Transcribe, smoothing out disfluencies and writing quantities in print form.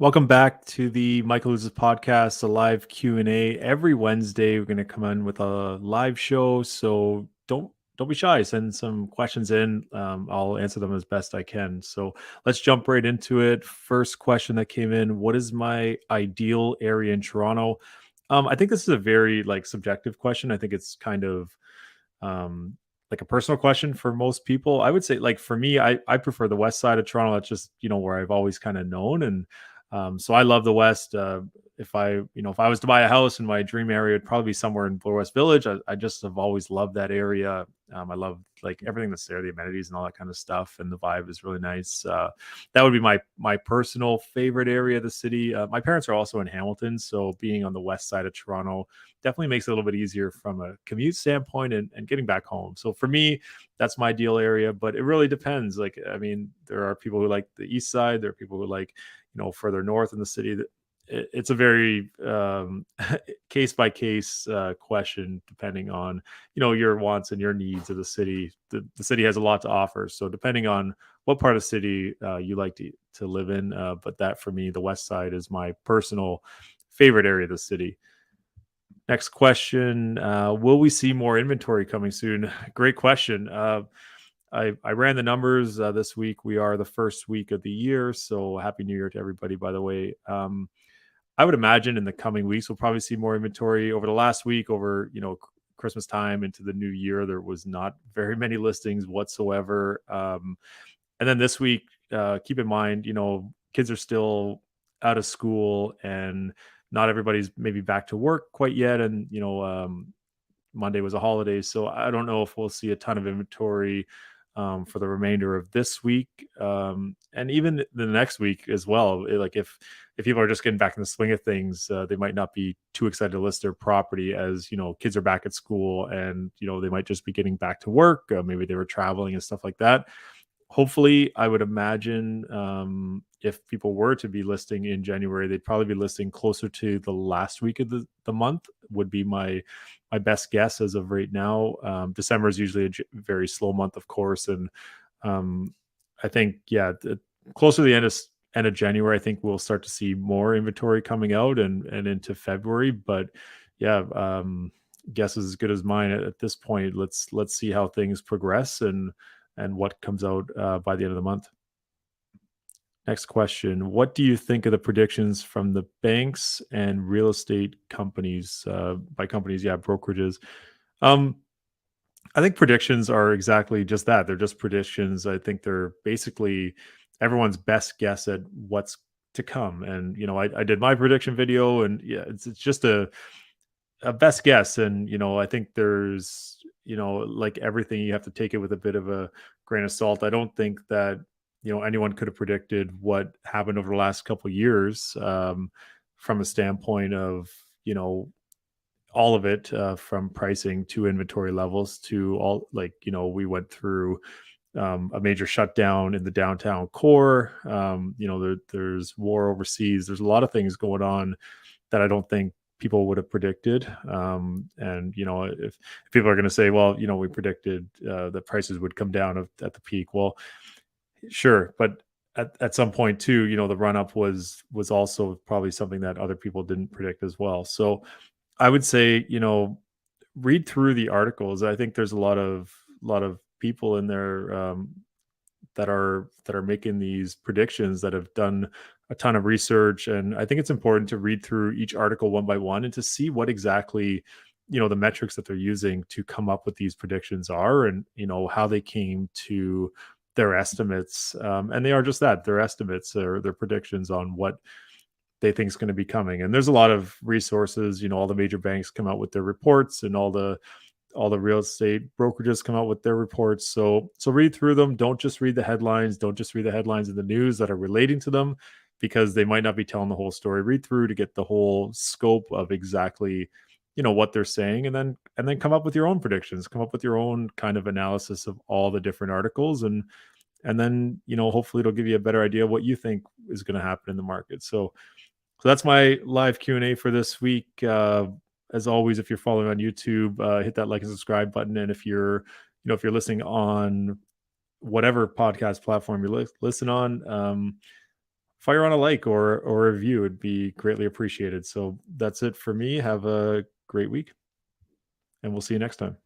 Welcome back to the Michael Luz's podcast, a live Q&A. Every Wednesday, we're going to come in with a live show, so don't be shy. Send some questions in. I'll answer them as best I can. So let's jump right into it. First question that came in: what is my ideal area in Toronto? I think this is a very subjective question. I think it's kind of um, like a personal question for most people. I would say, like, for me, I prefer the west side of Toronto. That's just where I've always kind of known, and so I love the west. If I was to buy a house in my dream area, it'd probably be somewhere in Bloor West Village. I just have always loved that area. I love like everything that's there, the amenities and all that kind of stuff, and the vibe is really nice. That would be my personal favorite area of the city. My parents are also in Hamilton, so being on the west side of Toronto definitely makes it a little bit easier from a commute standpoint and getting back home. So for me, that's my ideal area, but it really depends. Like, I mean, there are people who like the east side, there are people who like, further north in the city. It's a very case by case question, depending on, your wants and your needs of the city. The city has a lot to offer. So depending on what part of the city you like to live in, but that for me, the west side is my personal favorite area of the city. Next question: will we see more inventory coming soon? Great question. I ran the numbers this week. We are the first week of the year, so happy New Year to everybody. By the way, I would imagine in the coming weeks we'll probably see more inventory. Over the last week, over Christmas time into the new year, there was not very many listings whatsoever. And then this week, keep in mind, kids are still out of school and not everybody's maybe back to work quite yet. And Monday was a holiday, so I don't know if we'll see a ton of inventory for the remainder of this week, and even the next week as well. Like, if people are just getting back in the swing of things, they might not be too excited to list their property, as kids are back at school, and they might just be getting back to work. Maybe they were traveling and stuff like that. Hopefully, I would imagine, if people were to be listing in January, they'd probably be listing closer to the last week of the month, would be my best guess as of right now. December is usually a very slow month, of course, and I think, yeah, closer to the end of January, I think we'll start to see more inventory coming out, and into February. But yeah, guess is as good as mine at this point. Let's see how things progress and what comes out by the end of the month. Next question: what do you think of the predictions from the banks and real estate companies? By companies, yeah, brokerages. Um, I think predictions are exactly just that. They're just predictions. I think they're basically everyone's best guess at what's to come. And I did my prediction video, and yeah, it's just a best guess. And I think there's like everything, you have to take it with a bit of a grain of salt. I don't think that anyone could have predicted what happened over the last couple of years, from a standpoint of all of it, from pricing to inventory levels to all, like, we went through a major shutdown in the downtown core. There's war overseas. There's a lot of things going on that I don't think people would have predicted. And if people are going to say, well, we predicted that prices would come down at the peak. Well, sure, but at some point too, the run up was also probably something that other people didn't predict as well. So I would say, read through the articles. I think there's a lot of people in there, that are making these predictions, that have done a ton of research. And I think it's important to read through each article one by one and to see what exactly the metrics that they're using to come up with these predictions are, and how they came to their estimates. And they are just that, their estimates, or their predictions on what they think is going to be coming. And there's a lot of resources. All the major banks come out with their reports, and all the real estate brokerages come out with their reports. So read through them. Don't just read the headlines. Don't just read the headlines in the news that are relating to them, because they might not be telling the whole story. Read through to get the whole scope of exactly what they're saying, and then come up with your own predictions, come up with your own kind of analysis of all the different articles, and then hopefully it'll give you a better idea of what you think is going to happen in the market. So that's my live Q&A for this week. As always, if you're following on YouTube, hit that like and subscribe button. And if you're listening on whatever podcast platform you listen on, fire on a like or a review. It'd be greatly appreciated. So that's it for me. Have a great week, and we'll see you next time.